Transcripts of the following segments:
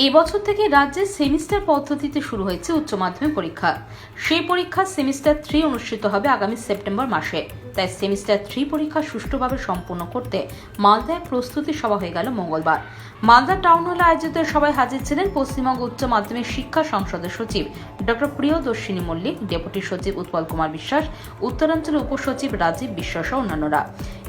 এবছর থেকে রাজ্যে সেমিস্টার পদ্ধতিতে শুরু হয়েছে উচ্চ মাধ্যমিক পরীক্ষা। সেই পরীক্ষা সেমিস্টার 3 অনুষ্ঠিত হবে আগামী সেপ্টেম্বর মাসে। তাই সেমিস্টার 3 পরীক্ষা সুষ্ঠুভাবে সম্পন্ন করতে মালদায় প্রস্তুতি সভা হয়ে গেল মঙ্গলবার। মালদা টাউন হলে আয়োজিত সভায় হাজির ছিলেন পশ্চিমবঙ্গ উচ্চ মাধ্যমিক শিক্ষা সংসদের সচিব ডক্টর প্রিয়দর্শিনী মল্লিক, ডেপুটি সচিব উৎপল কুমার বিশ্বাস, উত্তরাঞ্চলের উপসচিব রাজীব বিশ্বাস ও অন্যান্যরা।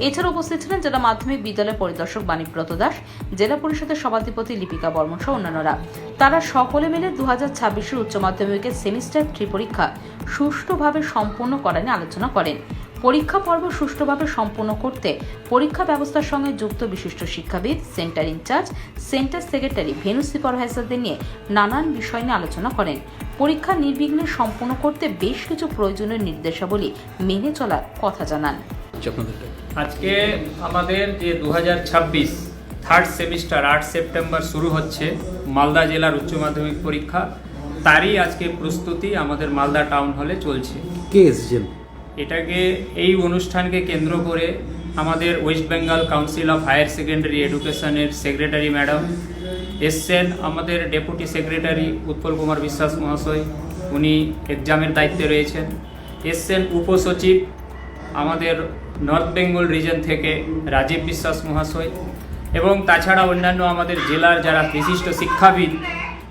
এছাড়া উপস্থিত ছিলেন জেলা মাধ্যমিক বিদ্যালয় পরিদর্শক বাণীব্রত দাস, জেলা পরিষদের সভাধিপতি লিপিকা বর্মন সহ অন্যান্যরা। তারা সকলে মিলে 2026 উচ্চ মাধ্যমিকের সেমিস্টার 3 পরীক্ষা সুষ্ঠুভাবে সম্পন্ন করা নিয়ে আলোচনা করেন। পরীক্ষা পর্ব সুষ্ঠুভাবে সম্পন্ন করতে পরীক্ষা ব্যবস্থার সঙ্গে যুক্ত বিশিষ্ট শিক্ষাবিদ, centre in-charge, centre secretary, venue সুপারভাইজারদের নিয়ে নানান বিষয় নিয়ে আলোচনা করেন। পরীক্ষা নির্বিঘ্নে সম্পন্ন করতে বেশ কিছু প্রয়োজনীয় নির্দেশাবলী মেনে চলার কথা জানান। আজকে আমাদের যে 2026 থার্ড সেমিস্টার 8 সেপ্টেম্বর শুরু হচ্ছে মালদা জেলার উচ্চ মাধ্যমিক পরীক্ষা, তারই আজকে প্রস্তুতি আমাদের মালদা টাউন হলে চলছে। এই অনুষ্ঠানকে কেন্দ্র করে আমাদের West Bengal Council of Higher Secondary এডুকেশনের সেক্রেটারি ম্যাডাম এসছেন, আমাদের ডেপুটি সেক্রেটারি উৎপল কুমার বিশ্বাস মহাশয়, উনি এক্সামের দায়িত্বে রয়েছেন, এসছেন উপসচিব আমাদের নর্থ বেঙ্গল রিজন থেকে রাজীব বিশ্বাস মহাশয়, এবং তাছাড়া অন্যান্য আমাদের জেলার যারা বিশিষ্ট শিক্ষাবিদ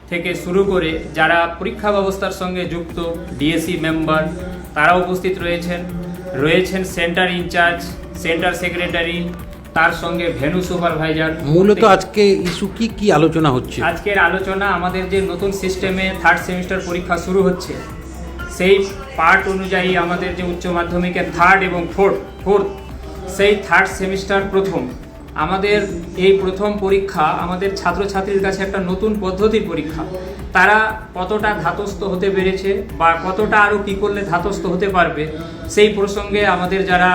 থেকে শুরু করে যারা পরীক্ষা ব্যবস্থার সঙ্গে যুক্ত ডিএসি মেম্বার তারা উপস্থিত রয়েছেন সেন্টার ইনচার্জ, সেন্টার সেক্রেটারি, তার সঙ্গে ভেন্যু সুপারভাইজার। মূলত আজকে ইস্যু কি আলোচনা হচ্ছে? আজকের আলোচনা আমাদের যে নতুন সিস্টেমে থার্ড সেমিস্টার পরীক্ষা শুরু হচ্ছে সেই পার্ট অনুযায়ী আমাদের যে উচ্চ মাধ্যমিকের থার্ড এবং ফোর্থ সেই থার্ড সেমিস্টার প্রথম আমাদের এই প্রথম পরীক্ষা আমাদের ছাত্রছাত্রীর কাছে একটা নতুন পদ্ধতির পরীক্ষা। তারা কতটা ধাতস্থ হতে পেরেছে বা কতটা আরও কী করলে ধাতস্থ হতে পারবে সেই প্রসঙ্গে আমাদের যারা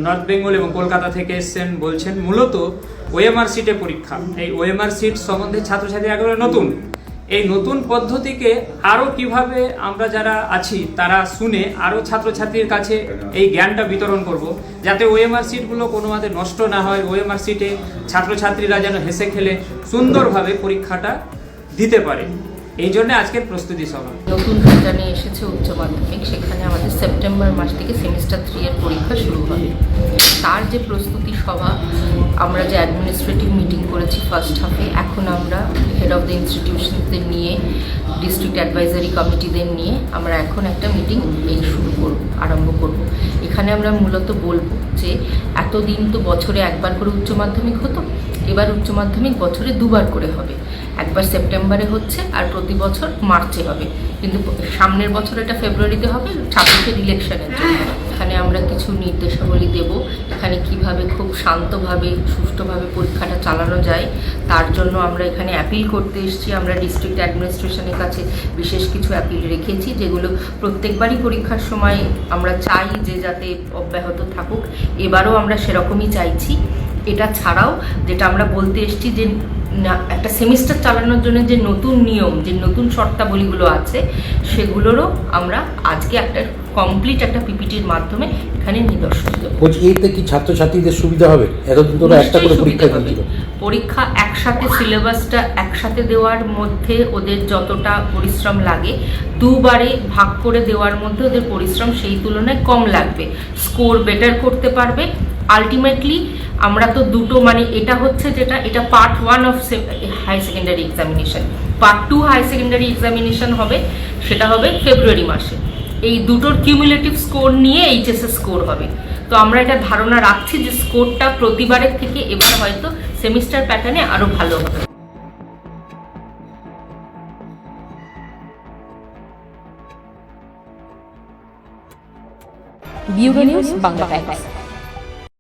নর্থ বেঙ্গল এবং কলকাতা থেকে এসছেন বলছেন মূলত ওএমআর সিটে পরীক্ষা। এই ওএমআর সিট সম্বন্ধে ছাত্রছাত্রী একেবারে নতুন, এই নতুন পদ্ধতিকে আরও কিভাবে আমরা যারা আছি তারা শুনে আরও ছাত্রছাত্রীর কাছে এই জ্ঞানটা বিতরণ করব, যাতে ওএমআর সিটগুলো কোনোভাবে নষ্ট না হয়, ওএমআর সিটে ছাত্রছাত্রীরা যেন হেসে খেলে সুন্দরভাবে পরীক্ষাটা দিতে পারে। এই জন্য আজকের প্রস্তুতি সভা। নতুন প্যাটার্নে এসেছে উচ্চ মাধ্যমিক, সেখানে আমাদের সেপ্টেম্বর মাস থেকে সেমিস্টার 3 এর পরীক্ষা শুরু হবে। তার যে প্রস্তুতি সভা, আমরা যে অ্যাডমিনিস্ট্রেটিভ মিটিং করেছি ফার্স্ট হাফে, এখন আমরা হেড অফ দ্য ইনস্টিটিউশনদের নিয়ে, ডিস্ট্রিক্ট অ্যাডভাইজারি কমিটিদের নিয়ে আমরা এখন একটা মিটিং আরম্ভ করব। এখানে আমরা মূলত বলবো যে এতদিন তো বছরে একবার করে উচ্চ মাধ্যমিক হতো, এবার উচ্চ মাধ্যমিক বছরে দুবার করে হবে। একবার সেপ্টেম্বরে হচ্ছে আর প্রতি বছর মার্চে হবে, কিন্তু সামনের বছর এটা ফেব্রুয়ারিতে হবে ছাত্রদের ইলেকশনের জন্য। এখানে আমরা কিছু নির্দেশাবলী দেব, এখানে কিভাবে খুব শান্তভাবে সুষ্ঠুভাবে পরীক্ষাটা চালানো যায় তার জন্য আমরা এখানে অ্যাপিল করতে এসেছি। আমরা ডিস্ট্রিক্ট অ্যাডমিনিস্ট্রেশনের কাছে বিশেষ কিছু অ্যাপিল রেখেছি, যেগুলো প্রত্যেকবারই পরীক্ষার সময় আমরা চাই যে যাতে অব্যাহত থাকুক, এবারও আমরা সেরকমই চাইছি। এটা ছাড়াও যেটা আমরা বলতে এসেছি যে একটা সেমিস্টার চালানোর জন্য যে নতুন নিয়ম, যে নতুন শর্তাবলীগুলো আছে সেগুলোরও আমরা আজকে একটা কমপ্লিট একটা পিপিটির মাধ্যমে এখানে নিদর্শন দেবো। এইতে কি ছাত্রছাত্রীদের সুবিধা হবে? এতদিন ধরে একটা করে পরীক্ষা দিচ্ছিল, পরীক্ষা একসাথে সিলেবাসটা একসাথে দেওয়ার মধ্যে ওদের যতটা পরিশ্রম লাগে দুবারে ভাগ করে দেওয়ার মধ্যে ওদের পরিশ্রম সেই তুলনায় কম লাগবে, স্কোর বেটার করতে পারবে। আলটিমেটলি আমরা তো দুটো এটা হচ্ছে এটা part 1 of high secondary examination, part 2 high secondary examination হবে, সেটা হবে ফেব্রুয়ারি মাসে। এই দুটোর কিউমুলেটিভ স্কোর নিয়ে এইচএসএস স্কোর হবে। তো আমরা এটা ধারণা রাখছি যে স্কোরটা প্রতিবারের থেকে এবার হয়তো সেমিস্টার প্যাটার্নে আরও ভালো হবে। Bureau news Bangla Times.